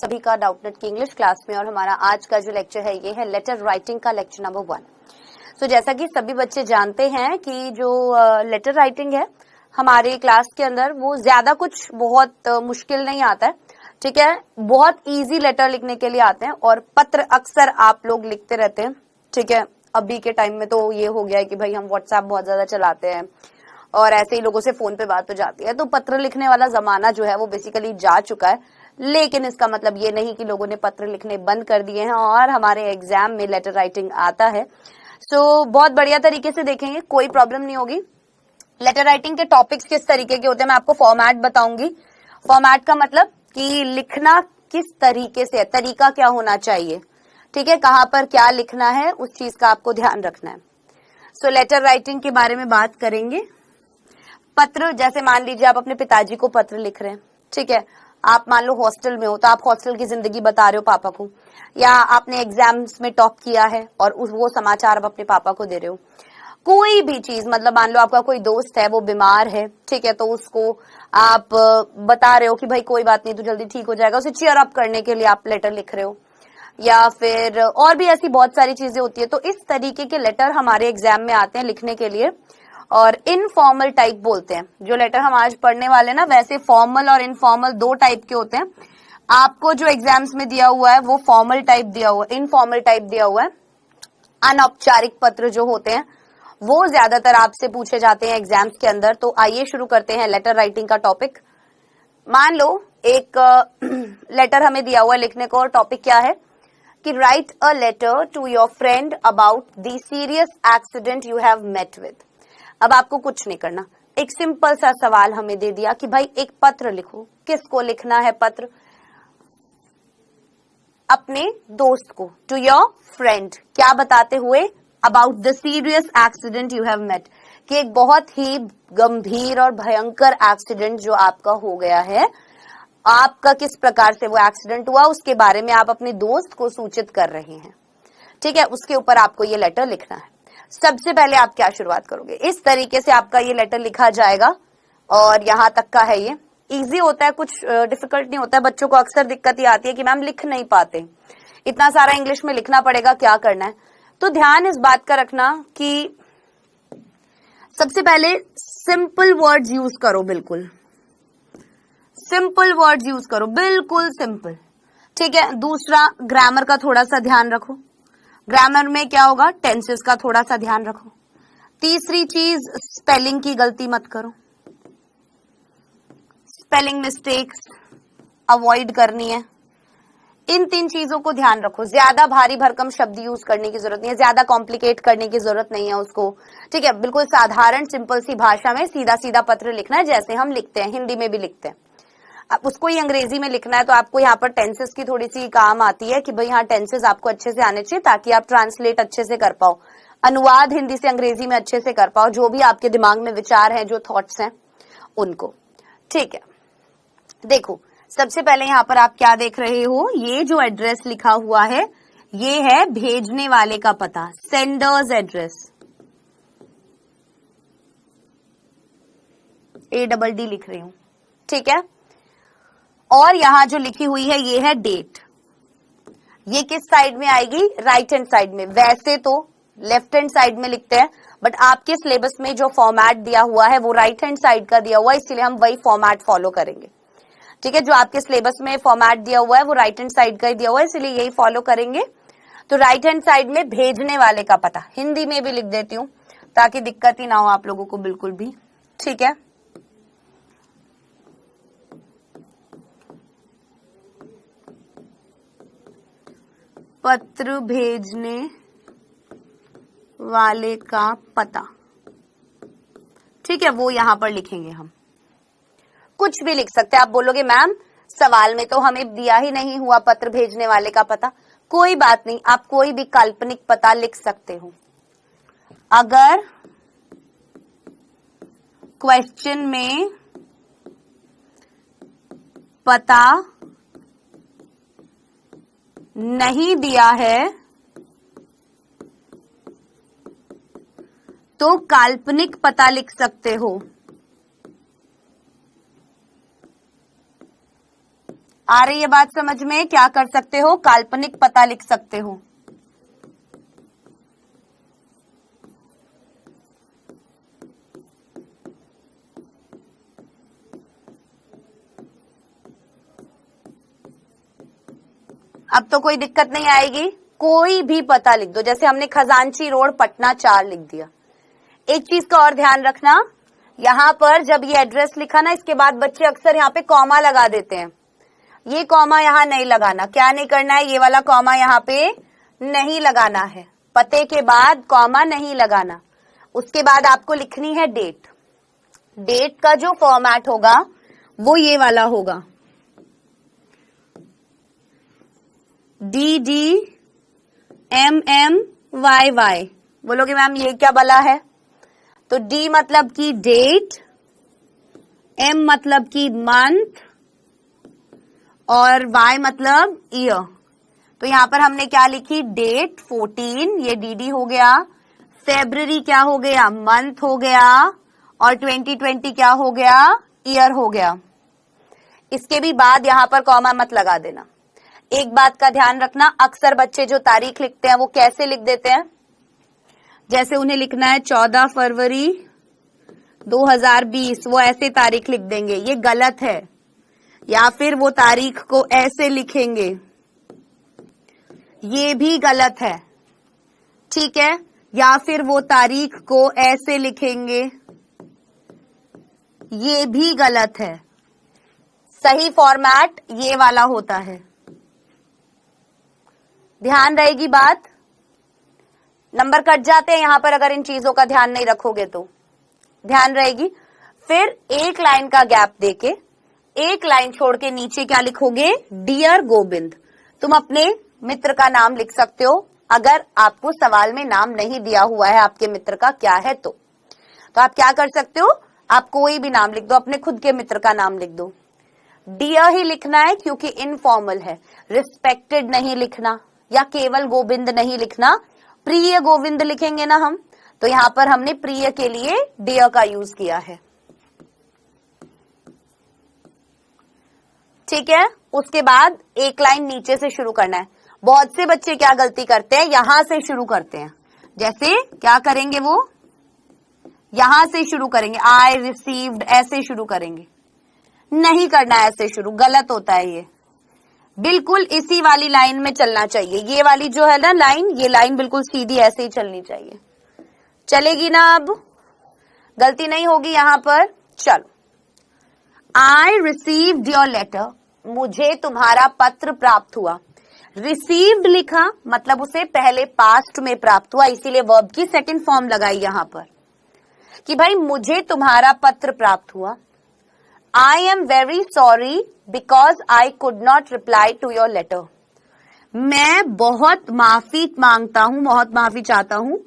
सभी का डाउटनेट की इंग्लिश क्लास में। और हमारा आज का जो लेक्चर है ये है लेटर राइटिंग का लेक्चर नंबर 1। सो जैसा कि सभी बच्चे जानते हैं कि जो लेटर राइटिंग है हमारे क्लास के अंदर वो ज्यादा कुछ बहुत मुश्किल नहीं आता है, ठीक है। बहुत इजी लेटर लिखने के लिए आते हैं और पत्र अक्सर आप लोग लिखते रहते हैं, ठीक है। अभी के टाइम में तो ये हो गया है कि भाई हम व्हाट्सएप बहुत ज्यादा चलाते हैं और ऐसे ही लोगों से फोन पे बात हो जाती है, तो पत्र लिखने वाला जमाना जो है वो बेसिकली जा चुका है। लेकिन इसका मतलब ये नहीं कि लोगों ने पत्र लिखने बंद कर दिए हैं और हमारे एग्जाम में लेटर राइटिंग आता है। सो बहुत बढ़िया तरीके से देखेंगे, कोई प्रॉब्लम नहीं होगी। लेटर राइटिंग के टॉपिक्स किस तरीके के होते हैं मैं आपको फॉर्मेट बताऊंगी। फॉर्मेट का मतलब कि लिखना किस तरीके से है, तरीका क्या होना चाहिए, ठीक है, कहां पर क्या लिखना है उस चीज का आपको ध्यान रखना है। सो लेटर राइटिंग के बारे में बात करेंगे। पत्र, जैसे मान लीजिए आप अपने पिताजी को पत्र लिख रहे हैं, ठीक है। आप मान लो हॉस्टल में हो तो आप हॉस्टल की जिंदगी बता रहे हो पापा को, या आपने एग्जाम्स में टॉप किया है और वो समाचार आप अपने पापा को दे रहे हो। कोई भी चीज, मतलब मान लो आपका कोई दोस्त है वो बीमार है, ठीक है, तो उसको आप बता रहे हो कि भाई कोई बात नहीं, तू जल्दी ठीक हो जाएगा, उसे चीयर अप करने के लिए आप लेटर लिख रहे हो। या फिर और भी ऐसी बहुत सारी चीजें होती है। तो इस तरीके के लेटर हमारे एग्जाम में आते हैं लिखने के लिए, और इनफॉर्मल टाइप बोलते हैं। जो लेटर हम आज पढ़ने वाले ना, वैसे फॉर्मल और इनफॉर्मल दो टाइप के होते हैं। आपको जो एग्जाम्स में दिया हुआ है वो फॉर्मल टाइप दिया हुआ है, इनफॉर्मल टाइप दिया हुआ है। अनौपचारिक पत्र जो होते हैं वो ज्यादातर आपसे पूछे जाते हैं एग्जाम्स के अंदर। तो आइए शुरू करते हैं लेटर राइटिंग का टॉपिक। मान लो एक लेटर हमें दिया हुआ है लिखने को, और टॉपिक क्या है कि write a letter to your friend about the serious accident you have met with. अब आपको कुछ नहीं करना, एक सिंपल सा सवाल हमें दे दिया कि भाई एक पत्र लिखो। किसको लिखना है पत्र? अपने दोस्त को, टू योर फ्रेंड। क्या बताते हुए? About the serious accident you have met, कि एक बहुत ही गंभीर और भयंकर एक्सीडेंट जो आपका हो गया है, आपका किस प्रकार से वो एक्सीडेंट हुआ उसके बारे में आप अपने दोस्त को सूचित कर रहे हैं, ठीक है। उसके ऊपर आपको ये लेटर लिखना है। सबसे पहले आप क्या शुरुआत करोगे? इस तरीके से आपका ये लेटर लिखा जाएगा और यहां तक का है। ये इजी होता है, कुछ डिफिकल्ट नहीं होता है। बच्चों को अक्सर दिक्कत ये आती है कि मैम लिख नहीं पाते, इतना सारा इंग्लिश में लिखना पड़ेगा, क्या करना है। तो ध्यान इस बात का रखना कि सबसे पहले सिंपल वर्ड्स यूज करो, बिल्कुल सिंपल वर्ड्स यूज करो, बिल्कुल सिंपल, ठीक है। दूसरा, ग्रामर का थोड़ा सा ध्यान रखो। ग्रामर में क्या होगा? टेंसेस का थोड़ा सा ध्यान रखो। तीसरी चीज, स्पेलिंग की गलती मत करो। स्पेलिंग मिस्टेक्स अवॉइड करनी है। इन 3 चीजों को ध्यान रखो। ज्यादा भारी भरकम शब्द यूज करने की जरूरत नहीं है, ज्यादा कॉम्प्लिकेट करने की जरूरत नहीं है उसको, ठीक है। बिल्कुल साधारण सिंपल सी भाषा में सीधा सीधा पत्र लिखना है, जैसे हम लिखते हैं, हिंदी में भी लिखते हैं। अब उसको ही अंग्रेजी में लिखना है तो आपको यहाँ पर टेंसेस की थोड़ी सी काम आती है कि भाई हाँ टेंसेस आपको अच्छे से आने चाहिए ताकि आप ट्रांसलेट अच्छे से कर पाओ, अनुवाद हिंदी से अंग्रेजी में अच्छे से कर पाओ, जो भी आपके दिमाग में विचार हैं, जो थॉट्स हैं उनको, ठीक है। देखो, सबसे पहले यहाँ पर आप क्या देख रहे हो? ये जो एड्रेस लिखा हुआ है ये है भेजने वाले का पता, सेंडर्स एड्रेस। ADD लिख रही हूं, ठीक है। और यहां जो लिखी हुई है ये है डेट। ये किस साइड में आएगी? राइट हैंड साइड में। वैसे तो लेफ्ट हैंड साइड में लिखते हैं, बट आपके सिलेबस में जो फॉर्मेट दिया हुआ है वो राइट हैंड साइड का दिया हुआ है, इसलिए हम वही फॉर्मेट फॉलो करेंगे, ठीक है। जो आपके सिलेबस में फॉर्मेट दिया हुआ है वो राइट हैंड साइड का ही दिया हुआ है, इसलिए यही फॉलो करेंगे। तो राइट हैंड साइड में भेजने वाले का पता, हिंदी में भी लिख देती हूँ ताकि दिक्कत ही ना हो आप लोगों को बिल्कुल भी, ठीक है। पत्र भेजने वाले का पता, ठीक है, वो यहां पर लिखेंगे हम। कुछ भी लिख सकते हैं। आप बोलोगे मैम सवाल में तो हमें दिया ही नहीं हुआ पत्र भेजने वाले का पता, कोई बात नहीं, आप कोई भी काल्पनिक पता लिख सकते हो। अगर क्वेश्चन में पता नहीं दिया है तो काल्पनिक पता लिख सकते हो। आ रही है बात समझ में? क्या कर सकते हो, काल्पनिक पता लिख सकते हो। अब तो कोई दिक्कत नहीं आएगी, कोई भी पता लिख दो। जैसे हमने खजांची रोड पटना 4 लिख दिया। एक चीज का और ध्यान रखना, यहाँ पर जब ये एड्रेस लिखा ना, इसके बाद बच्चे अक्सर यहाँ पे कॉमा लगा देते हैं। ये कॉमा यहाँ नहीं लगाना। क्या नहीं करना है? ये वाला कॉमा यहाँ पे नहीं लगाना है। पते के बाद कॉमा नहीं लगाना। उसके बाद आपको लिखनी है डेट। डेट का जो फॉर्मेट होगा वो ये वाला होगा, DDMMYY। बोलोगे मैम ये क्या बला है? तो D मतलब की डेट, M मतलब की मंथ और Y मतलब ईयर। तो यहां पर हमने क्या लिखी? डेट 14, ये DD हो गया। फेब्रुअरी क्या हो गया? मंथ हो गया। और 2020 क्या हो गया? ईयर हो गया। इसके भी बाद यहां पर कॉमा मत लगा देना। एक बात का ध्यान रखना, अक्सर बच्चे जो तारीख लिखते हैं वो कैसे लिख देते हैं? जैसे उन्हें लिखना है 14 फरवरी 2020, वो ऐसे तारीख लिख देंगे, ये गलत है। या फिर वो तारीख को ऐसे लिखेंगे, ये भी गलत है। ठीक है? या फिर वो तारीख को ऐसे लिखेंगे, ये भी गलत है। सही फॉर्मेट ये वाला होता है। ध्यान रहेगी बात? नंबर कट जाते हैं यहां पर अगर इन चीजों का ध्यान नहीं रखोगे तो। ध्यान रहेगी। फिर एक लाइन का गैप देके एक लाइन छोड़ के नीचे क्या लिखोगे? डियर गोविंद। तुम अपने मित्र का नाम लिख सकते हो अगर आपको सवाल में नाम नहीं दिया हुआ है आपके मित्र का क्या है तो आप क्या कर सकते हो? आप कोई भी नाम लिख दो, अपने खुद के मित्र का नाम लिख दो। डियर ही लिखना है क्योंकि इनफॉर्मल है। रिस्पेक्टेड नहीं लिखना या केवल गोविंद नहीं लिखना। प्रिय गोविंद लिखेंगे ना हम, तो यहां पर हमने प्रिय के लिए डियर का यूज किया है। ठीक है? उसके बाद एक लाइन नीचे से शुरू करना है। बहुत से बच्चे क्या गलती करते हैं? यहां से शुरू करते हैं। जैसे क्या करेंगे? वो यहां से शुरू करेंगे, आई रिसीव्ड ऐसे शुरू करेंगे। नहीं करना है ऐसे शुरू, गलत होता है ये। बिल्कुल इसी वाली लाइन में चलना चाहिए। ये वाली जो है ना लाइन, ये लाइन बिल्कुल सीधी ऐसे ही चलनी चाहिए। चलेगी ना? अब गलती नहीं होगी यहां पर। चलो, आई रिसीव्ड योर लेटर, मुझे तुम्हारा पत्र प्राप्त हुआ। रिसीव्ड लिखा मतलब उसे पहले पास्ट में प्राप्त हुआ, इसीलिए वर्ब की सेकंड फॉर्म लगाई यहां पर कि भाई मुझे तुम्हारा पत्र प्राप्त हुआ। I am very sorry because I could not reply to your letter. मैं बहुत माफी मांगता हूं, बहुत माफी चाहता हूं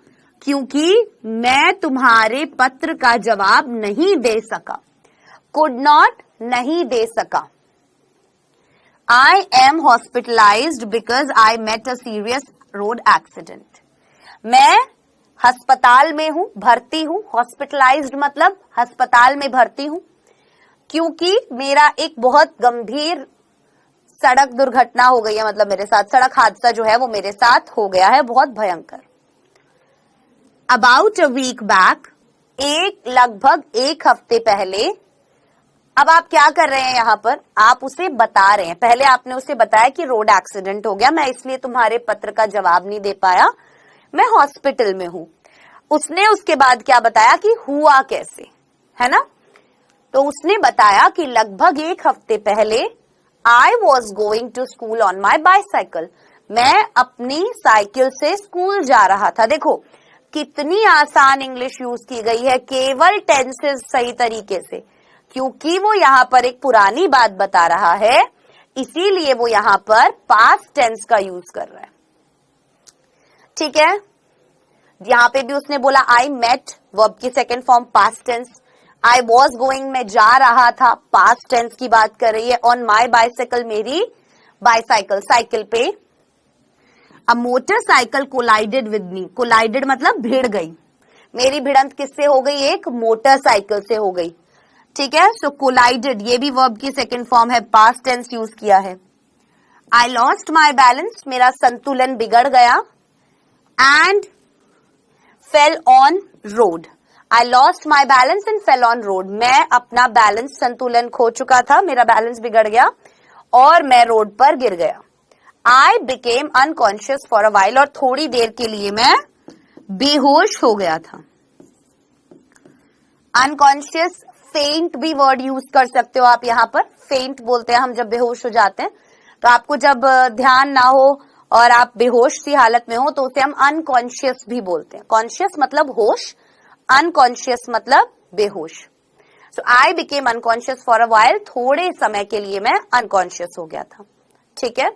क्योंकि मैं तुम्हारे पत्र का जवाब नहीं दे सका। कुड नॉट नहीं दे सका। I am hospitalized because I met a serious road accident. मैं अस्पताल में हूं, भर्ती हूं। हॉस्पिटलाइज्ड मतलब अस्पताल में भर्ती हूं क्योंकि मेरा एक बहुत गंभीर सड़क दुर्घटना हो गई है, मतलब मेरे साथ सड़क हादसा जो है वो मेरे साथ हो गया है, बहुत भयंकर। About a week back, लगभग एक हफ्ते पहले। अब आप क्या कर रहे हैं यहां पर? आप उसे बता रहे हैं। पहले आपने उसे बताया कि रोड एक्सीडेंट हो गया, मैं इसलिए तुम्हारे पत्र का जवाब नहीं दे पाया, मैं हॉस्पिटल में हूं। उसने उसके बाद क्या बताया कि हुआ कैसे, है ना? तो उसने बताया कि लगभग एक हफ्ते पहले I was going to school on my bicycle, मैं अपनी साइकिल से स्कूल जा रहा था। देखो कितनी आसान इंग्लिश यूज की गई है, केवल टेंसेस सही तरीके से, क्योंकि वो यहाँ पर एक पुरानी बात बता रहा है, इसीलिए वो यहाँ पर पास्ट टेंस का यूज कर रहा है। ठीक है? यहाँ पे भी उसने बोला आई मेट, वर्ब की second form past tense. I was going, मैं जा रहा था, पास्ट टेंस की बात कर रही है। ऑन माई बाइसाइकिल, मेरी बाइसाइकिल, साइकिल पे। A motorcycle collided with me, collided मतलब भिड़ गई। मेरी भिड़ंत किससे हो गई? एक मोटरसाइकिल से हो गई। ठीक है। सो कोलाइडेड ये भी वर्ब की सेकंड फॉर्म है, पास्ट टेंस यूज किया है। आई लॉस्ट माई बैलेंस, मेरा संतुलन बिगड़ गया। And fell on road, I lost my balance and fell on road, मैं अपना बैलेंस संतुलन खो चुका था, मेरा बैलेंस बिगड़ गया और मैं रोड पर गिर गया। आई became unconscious for a while, और थोड़ी देर के लिए मैं बेहोश हो गया था। अनकॉन्शियस, फेंट भी वर्ड यूज कर सकते हो आप यहाँ पर। फेंट बोलते हैं हम जब बेहोश हो जाते हैं, तो आपको जब ध्यान ना हो और आप बेहोश सी हालत में हो तो उसे हम अनकॉन्शियस भी बोलते हैं। कॉन्शियस मतलब होश, अनकॉन्शियस मतलब बेहोश। So I became unconscious for a while, थोड़े समय के लिए मैं अनकॉन्शियस हो गया था। ठीक है।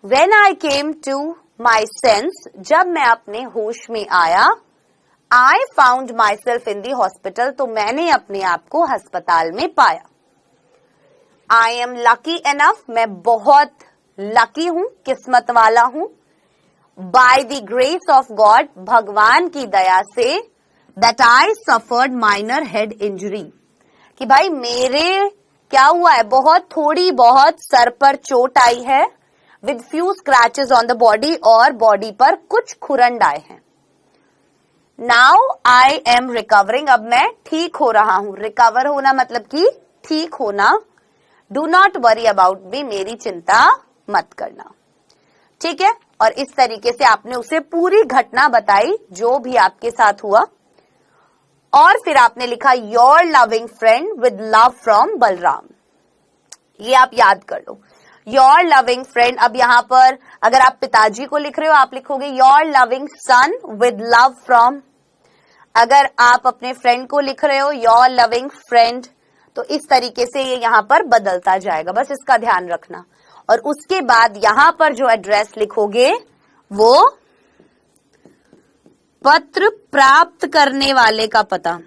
When I came to my sense, जब मैं अपने होश में आया, I found myself in the hospital, तो मैंने अपने आप को अस्पताल में पाया। I am lucky enough, मैं बहुत लकी हूं, किस्मत वाला हूं। By the grace of God, भगवान की दया से, that I suffered minor head injury, कि भाई मेरे क्या हुआ है, बहुत थोड़ी बहुत सर पर चोट आई है। With few scratches on the body, और बॉडी पर कुछ खुरंड आए हैं। Now I am recovering, अब मैं ठीक हो रहा हूं। रिकवर होना मतलब कि ठीक होना। Do not worry about me, मेरी चिंता मत करना। ठीक है। और इस तरीके से आपने उसे पूरी घटना बताई जो भी आपके साथ हुआ, और फिर आपने लिखा your loving friend with love from Balram. ये आप याद कर लो, योर लविंग फ्रेंड। अब यहां पर अगर आप पिताजी को लिख रहे हो, आप लिखोगे your loving son with love from. अगर आप अपने फ्रेंड को लिख रहे हो, योर लविंग फ्रेंड, तो इस तरीके से ये यहां पर बदलता जाएगा, बस इसका ध्यान रखना। और उसके बाद यहां पर जो एड्रेस लिखोगे वो पत्र प्राप्त करने वाले का पता।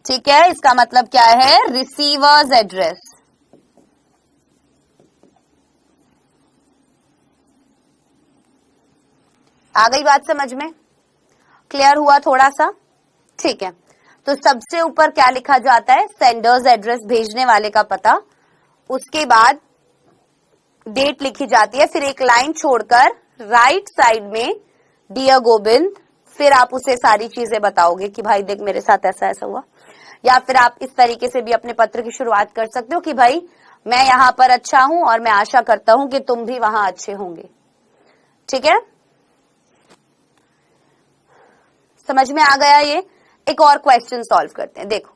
ठीक है। इसका मतलब क्या है, रिसीवर्स एड्रेस। आ गई बात समझ में? क्लियर हुआ थोड़ा सा? ठीक है। तो सबसे ऊपर क्या लिखा जाता है, सेंडर्स एड्रेस, भेजने वाले का पता। उसके बाद डेट लिखी जाती है, फिर एक लाइन छोड़कर राइट साइड में डियर गोविंद, फिर आप उसे सारी चीजें बताओगे कि भाई देख मेरे साथ ऐसा ऐसा हुआ। या फिर आप इस तरीके से भी अपने पत्र की शुरुआत कर सकते हो कि भाई मैं यहाँ पर अच्छा हूं और मैं आशा करता हूं कि तुम भी वहां अच्छे होंगे। ठीक है, समझ में आ गया ये? एक और क्वेश्चन सॉल्व करते हैं। देखो,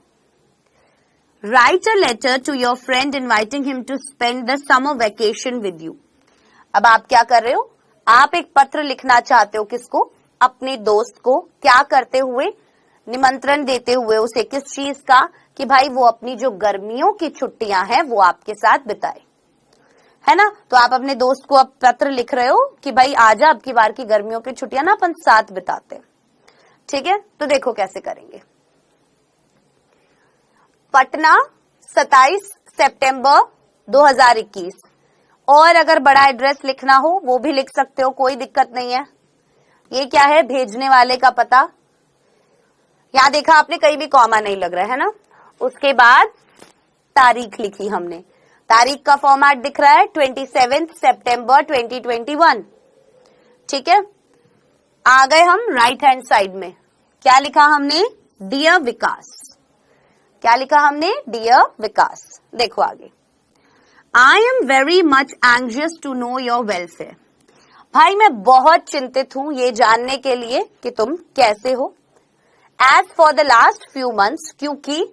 write a letter to your friend inviting him to spend the summer vacation with you. अब आप क्या कर रहे हो, आप एक पत्र लिखना चाहते हो, किसको? अपने दोस्त को। क्या करते हुए? निमंत्रण देते हुए उसे, किस चीज का? कि भाई वो अपनी जो गर्मियों की छुट्टियां हैं वो आपके साथ बिताए, है ना। तो आप अपने दोस्त को अब पत्र लिख रहे हो कि भाई आजा, अब की बार की गर्मियों की छुट्टियां ना अपन साथ बिताते हैं। ठीक है, तो देखो कैसे करेंगे। पटना 27 सितंबर 2021। और अगर बड़ा एड्रेस लिखना हो वो भी लिख सकते हो, कोई दिक्कत नहीं है। ये क्या है, भेजने वाले का पता। यहां देखा आपने, कहीं भी कॉमा नहीं लग रहा है ना। उसके बाद तारीख लिखी हमने, तारीख का फॉर्मेट दिख रहा है 27 सितंबर 2021। ठीक है, आ गए हम राइट हैंड साइड में। क्या लिखा हमने? डियर विकास। क्या लिखा हमने? डियर विकास। देखो आगे, I am very much anxious to know your welfare. भाई मैं बहुत चिंतित हूं ये जानने के लिए कि तुम कैसे हो। As for the last few months, क्योंकि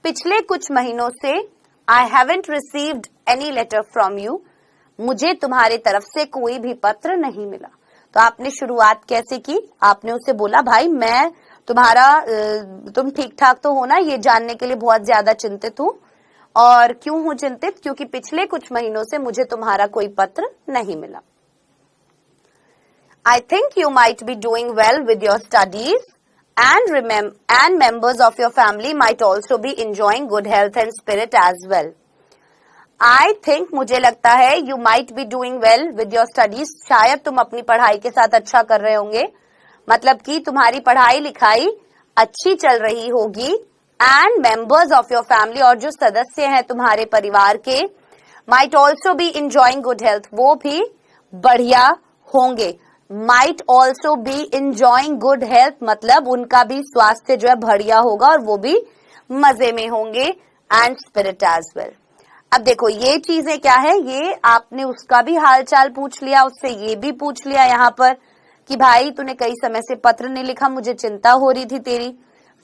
पिछले कुछ महीनों से I haven't received any letter from you, मुझे तुम्हारी तरफ से कोई भी पत्र नहीं मिला। तो आपने शुरुआत कैसे की? आपने उसे बोला भाई मैं तुम ठीक ठाक तो हो ना, ये जानने के लिए बहुत ज्यादा चिंतित हूं। और क्यों हूं चिंतित? क्योंकि पिछले कुछ महीनों से मुझे तुम्हारा कोई पत्र नहीं मिला। I think you might be doing well with your studies and members of your family might also be enjoying good health and spirit as well. I think, मुझे लगता है, you might be doing well with your studies, शायद तुम अपनी पढ़ाई के साथ अच्छा कर रहे होंगे, मतलब कि तुम्हारी पढ़ाई लिखाई अच्छी चल रही होगी। And members of your family, और जो सदस्य हैं तुम्हारे परिवार के, might also be enjoying good health, वो भी बढ़िया होंगे। Might also be enjoying good health मतलब उनका भी स्वास्थ्य जो है बढ़िया होगा और वो भी मजे में होंगे। And spirit as well. अब देखो ये चीजें क्या है, ये आपने उसका भी हालचाल पूछ लिया, उससे ये भी पूछ लिया यहाँ पर कि भाई तूने कई समय से पत्र नहीं लिखा, मुझे चिंता हो रही थी तेरी।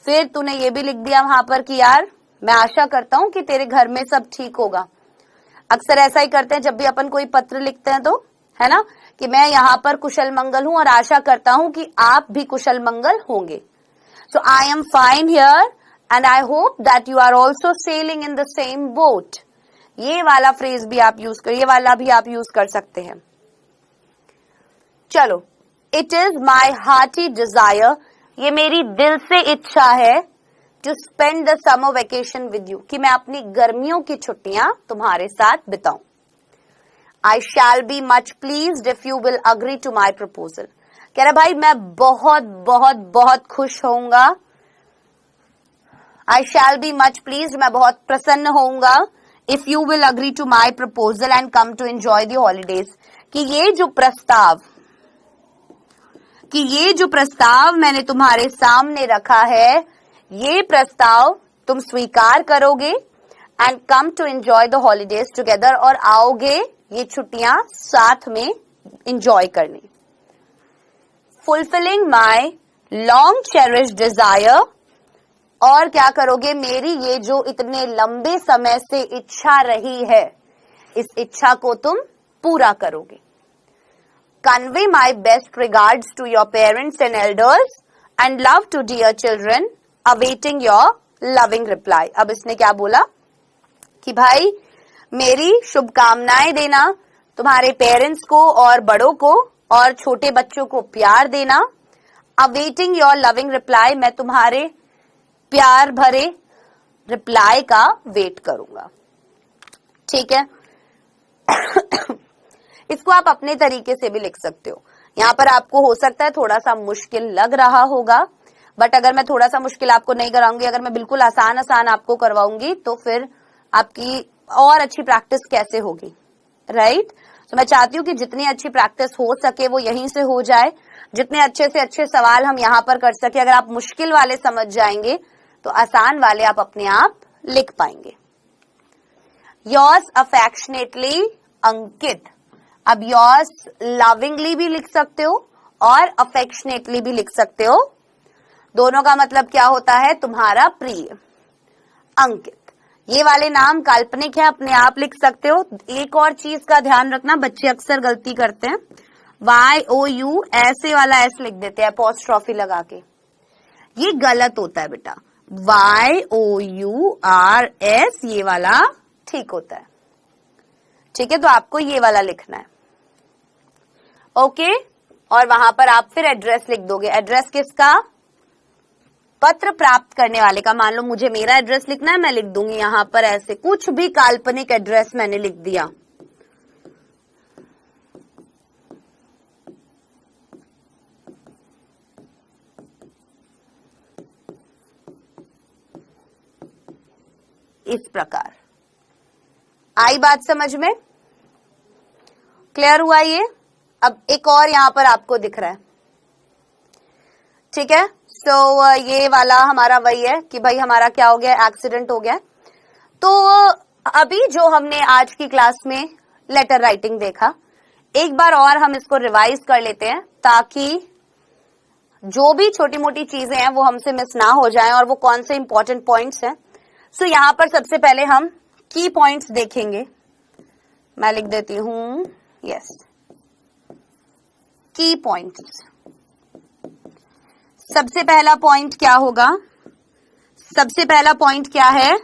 फिर तूने ये भी लिख दिया वहां पर कि यार मैं आशा करता हूं कि तेरे घर में सब ठीक होगा। अक्सर ऐसा ही करते हैं जब भी अपन कोई पत्र लिखते हैं, तो है ना, कि मैं यहाँ पर कुशल मंगल हूं और आशा करता हूं कि आप भी कुशल मंगल होंगे। So I am fine here and I hope that you are also sailing in the same boat. ये वाला फ्रेज भी आप यूज कर, ये वाला भी आप यूज कर सकते हैं। चलो, it is my hearty desire, ये मेरी दिल से इच्छा है, to spend the summer vacation with you, कि मैं अपनी गर्मियों की छुट्टियां तुम्हारे साथ बिताऊं। I shall be much pleased if you will agree to my proposal. कह रहा भाई मैं बहुत बहुत बहुत खुश होऊंगा। I shall be much pleased, मैं बहुत प्रसन्न होऊंगा, if you will agree to my proposal and come to enjoy the holidays, कि ये जो प्रस्ताव मैंने तुम्हारे सामने रखा है, ये प्रस्ताव तुम स्वीकार करोगे and come to enjoy the holidays together, और आओगे ये छुट्टियां साथ में एंजॉय करने। Fulfilling my long cherish desire, और क्या करोगे, मेरी ये जो इतने लंबे समय से इच्छा रही है, इस इच्छा को तुम पूरा करोगे। Convey my best regards to your parents and elders and love to dear children, awaiting your loving reply. अब इसने क्या बोला कि भाई मेरी शुभकामनाएं देना तुम्हारे पेरेंट्स को और बड़ों को, और छोटे बच्चों को प्यार देना। अवेटिंग योर लविंग रिप्लाई, मैं तुम्हारे प्यार भरे रिप्लाई का वेट करूंगा। ठीक है। इसको आप अपने तरीके से भी लिख सकते हो। यहाँ पर आपको हो सकता है थोड़ा सा मुश्किल लग रहा होगा, बट अगर मैं थोड़ा सा मुश्किल आपको नहीं कराऊंगी, अगर मैं बिल्कुल आसान आपको करवाऊंगी, तो फिर आपकी और अच्छी प्रैक्टिस कैसे होगी, राइट? तो मैं चाहती हूँ कि जितनी अच्छी प्रैक्टिस हो सके वो यहीं से हो जाए, जितने अच्छे से अच्छे सवाल हम यहाँ पर कर सके। अगर आप मुश्किल वाले समझ जाएंगे तो आसान वाले आप अपने आप लिख पाएंगे। योर्स अफेक्शनेटली अंकित। अब योर्स लविंगली भी लिख सकते हो और अफेक्शनेटली भी लिख सकते हो। दोनों का मतलब क्या होता है, तुम्हारा प्रिय। अंकित, ये वाले नाम काल्पनिक है, अपने आप लिख सकते हो। एक और चीज का ध्यान रखना, बच्चे अक्सर गलती करते हैं, YOU ऐसे वाला एस लिख देते हैं अपॉस्ट्रोफी लगा के, ये गलत होता है बेटा। YOURS ये वाला ठीक होता है। ठीक है, तो आपको ये वाला लिखना है। ओके, और वहां पर आप फिर एड्रेस लिख दोगे। एड्रेस किसका, पत्र प्राप्त करने वाले का। मान लो मुझे मेरा एड्रेस लिखना है, मैं लिख दूंगी यहां पर ऐसे कुछ भी काल्पनिक एड्रेस मैंने लिख दिया। इस प्रकार आई बात समझ में, क्लियर हुआ ये? अब एक और यहां पर आपको दिख रहा है, ठीक है। सो ये वाला हमारा वही है कि भाई हमारा क्या हो गया, एक्सीडेंट हो गया। तो अभी जो हमने आज की क्लास में लेटर राइटिंग देखा, एक बार और हम इसको रिवाइज कर लेते हैं ताकि जो भी छोटी मोटी चीजें हैं वो हमसे मिस ना हो जाएं, और वो कौन से इंपॉर्टेंट पॉइंट्स हैं। सो यहां पर सबसे पहले हम की पॉइंट्स देखेंगे। मैं लिख देती हूं, यस, की पॉइंट्स। सबसे पहला पॉइंट क्या होगा, सबसे पहला पॉइंट क्या है,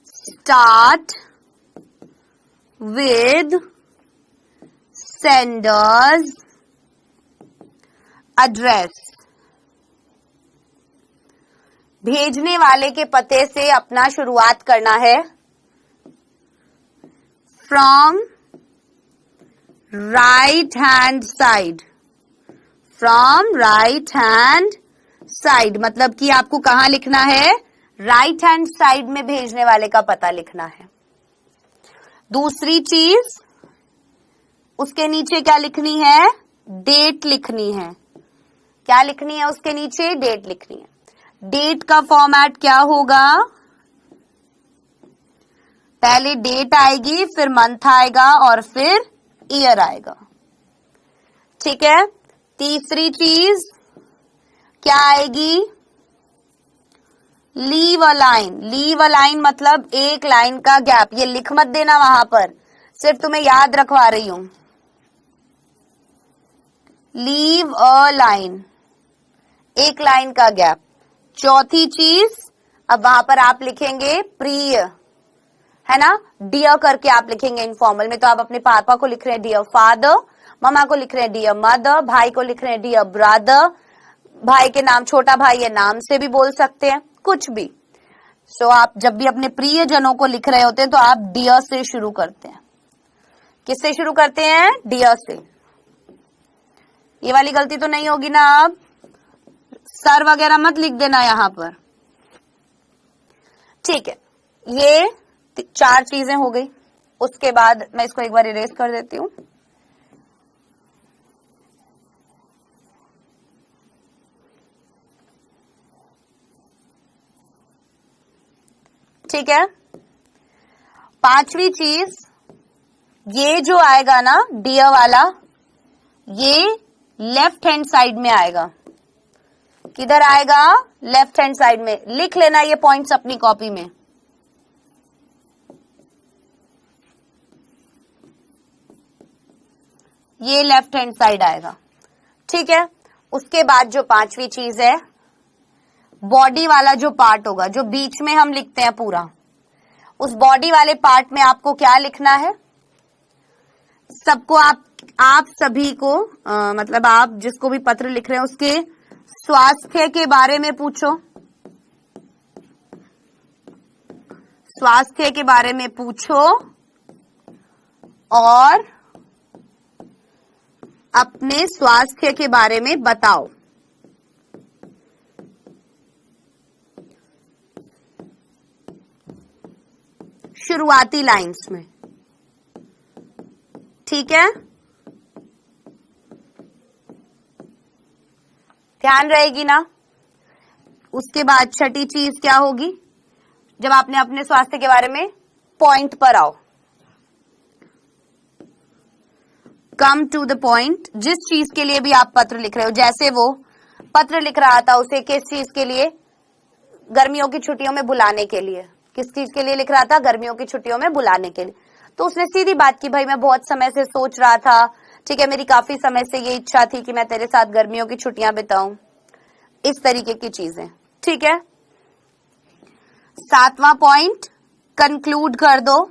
स्टार्ट विद सेंडर्स एड्रेस। भेजने वाले के पते से अपना शुरुआत करना है। From right hand side, from right hand side मतलब कि आपको कहां लिखना है, राइट हैंड साइड में भेजने वाले का पता लिखना है। दूसरी चीज, उसके नीचे क्या लिखनी है, डेट लिखनी है। क्या लिखनी है उसके नीचे, डेट लिखनी है। डेट का फॉर्मेट क्या होगा, पहले डेट आएगी, फिर मंथ आएगा और फिर ईयर आएगा। ठीक है। तीसरी चीज क्या आएगी, leave a line. Leave a line मतलब एक लाइन का गैप, ये लिख मत देना वहां पर, सिर्फ तुम्हें याद रखवा रही हूं। लीव अ लाइन, एक लाइन का गैप। चौथी चीज, अब वहां पर आप लिखेंगे प्रिय, है ना, डियर करके आप लिखेंगे। इनफॉर्मल में तो आप अपने पापा को लिख रहे हैं डियर फादर, ममा को लिख रहे हैं डियर मदर, भाई को लिख रहे हैं डियर ब्रदर, भाई के नाम छोटा भाई है नाम से भी बोल सकते हैं, कुछ भी। सो आप जब भी अपने प्रियजनों को लिख रहे होते हैं तो आप डियर से शुरू करते हैं। किससे शुरू करते हैं, डियर से। ये वाली गलती तो नहीं होगी ना, आप सर वगैरह मत लिख देना यहां पर। ठीक है, ये 4 चीजें हो गई। उसके बाद मैं इसको एक बार इरेज कर देती हूं। ठीक है। 5वीं चीज, ये जो आएगा ना डियर वाला, ये लेफ्ट हैंड साइड में आएगा। किधर आएगा, लेफ्ट हैंड साइड में। लिख लेना ये पॉइंट्स अपनी कॉपी में। ये लेफ्ट हैंड साइड आएगा। ठीक है। उसके बाद जो 5वीं चीज है, बॉडी वाला जो पार्ट होगा, जो बीच में हम लिखते हैं पूरा, उस बॉडी वाले पार्ट में आपको क्या लिखना है, सबको आप सभी को मतलब आप जिसको भी पत्र लिख रहे हैं उसके स्वास्थ्य के बारे में पूछो। स्वास्थ्य के बारे में पूछो और अपने स्वास्थ्य के बारे में बताओ। शुरुआती लाइंस में। ठीक है, ध्यान रहेगी ना। उसके बाद 6ठी चीज क्या होगी, जब आपने अपने स्वास्थ्य के बारे में पॉइंट पर आओ, कम टू द पॉइंट। जिस चीज के लिए भी आप पत्र लिख रहे हो, जैसे वो पत्र लिख रहा था उसे किस चीज के लिए, गर्मियों की छुट्टियों में बुलाने के लिए। किस चीज के लिए लिख रहा था, गर्मियों की छुट्टियों में बुलाने के लिए। तो उसने सीधी बात की, भाई मैं बहुत समय से सोच रहा था, ठीक है, मेरी काफी समय से ये इच्छा थी कि मैं तेरे साथ गर्मियों की छुट्टियां बिताऊं। इस तरीके की चीजें। ठीक है। 7वां पॉइंट, कंक्लूड कर दो,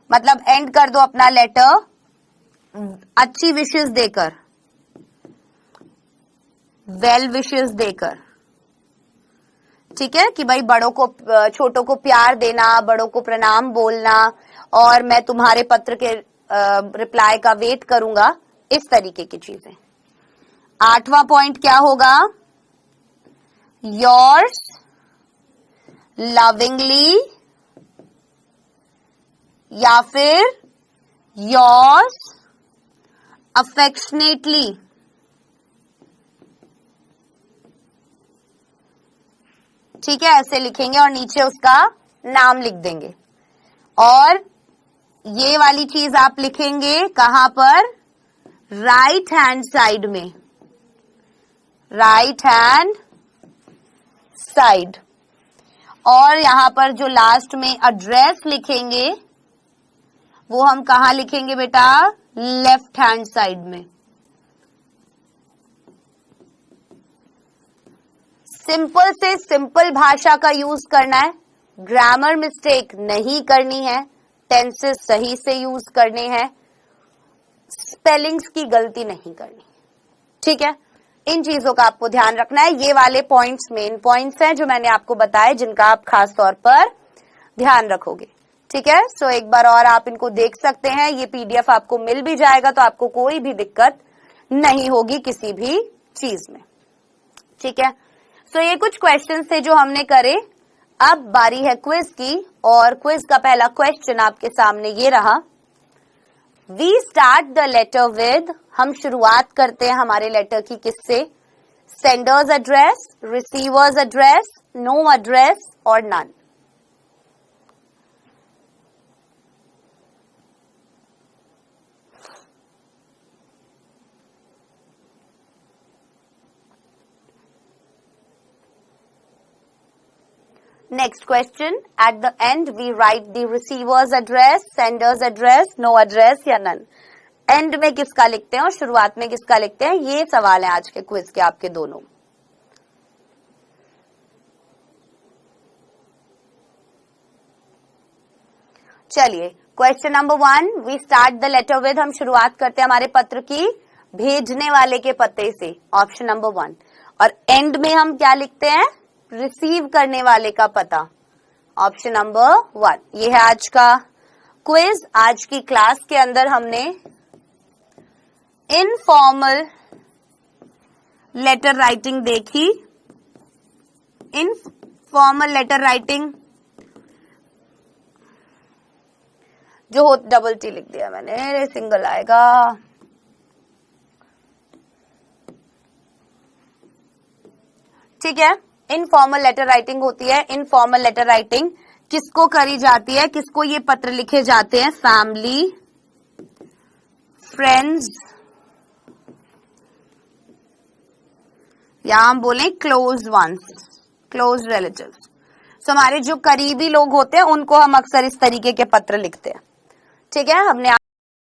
मतलब एंड कर दो अपना लेटर अच्छी विशेस देकर, वेल विशेस देकर। ठीक है, कि भाई बड़ों को, छोटों को प्यार देना, बड़ों को प्रणाम बोलना, और मैं तुम्हारे पत्र के रिप्लाई का वेट करूंगा, इस तरीके की चीजें। 8वां पॉइंट क्या होगा, योर्स लविंगली या फिर योर्स अफेक्शनेटली। ठीक है, ऐसे लिखेंगे और नीचे उसका नाम लिख देंगे। और ये वाली चीज आप लिखेंगे कहां पर, राइट हैंड साइड में, राइट हैंड साइड। और यहां पर जो लास्ट में एड्रेस लिखेंगे वो हम कहां लिखेंगे बेटा, लेफ्ट हैंड साइड में। सिंपल से सिंपल भाषा का यूज करना है, ग्रामर मिस्टेक नहीं करनी है, टेंसेस सही से यूज करने हैं, स्पेलिंग्स की गलती नहीं करनी। ठीक है, इन चीजों का आपको ध्यान रखना है। ये वाले पॉइंट्स मेन पॉइंट्स हैं जो मैंने आपको बताए, जिनका आप खास तौर पर ध्यान रखोगे। ठीक है। सो एक बार और आप इनको देख सकते हैं, ये PDF आपको मिल भी जाएगा तो आपको कोई भी दिक्कत नहीं होगी किसी भी चीज में। ठीक है। सो ये कुछ क्वेश्चन थे जो हमने करे। अब बारी है क्विज की, और क्विज का पहला क्वेश्चन आपके सामने ये रहा। We start the letter with, हम शुरुआत करते हैं हमारे लेटर की किससे? Sender's address, receiver's address, no address और none. Next question. At the end, we write the receiver's address, sender's address, no address या none. End में किसका लिखते हैं और शुरुआत में किसका लिखते हैं? ये सवाल है आज के क्विज के आपके दोनों। चलिए, question number 1, we start the letter with, हम शुरुआत करते हैं हमारे पत्र की भेजने वाले के पते से, ऑप्शन नंबर 1। और एंड में हम क्या लिखते हैं? रिसीव करने वाले का पता, ऑप्शन नंबर 1। ये है आज का क्विज। आज की क्लास के अंदर हमने इनफॉर्मल लेटर राइटिंग देखी। इनफॉर्मल लेटर राइटिंग जो हो, डबल टी लिख दिया मैंने, सिंगल आएगा। ठीक है। इनफॉर्मल लेटर राइटिंग होती है। इनफॉर्मल लेटर राइटिंग किसको करी जाती है? किसको ये पत्र लिखे जाते हैं? फैमिली, फ्रेंड्स, या हम बोले क्लोज वंस, क्लोज रिलेटिव्स। सो हमारे जो करीबी लोग होते हैं उनको हम अक्सर इस तरीके के पत्र लिखते हैं। ठीक है। हमने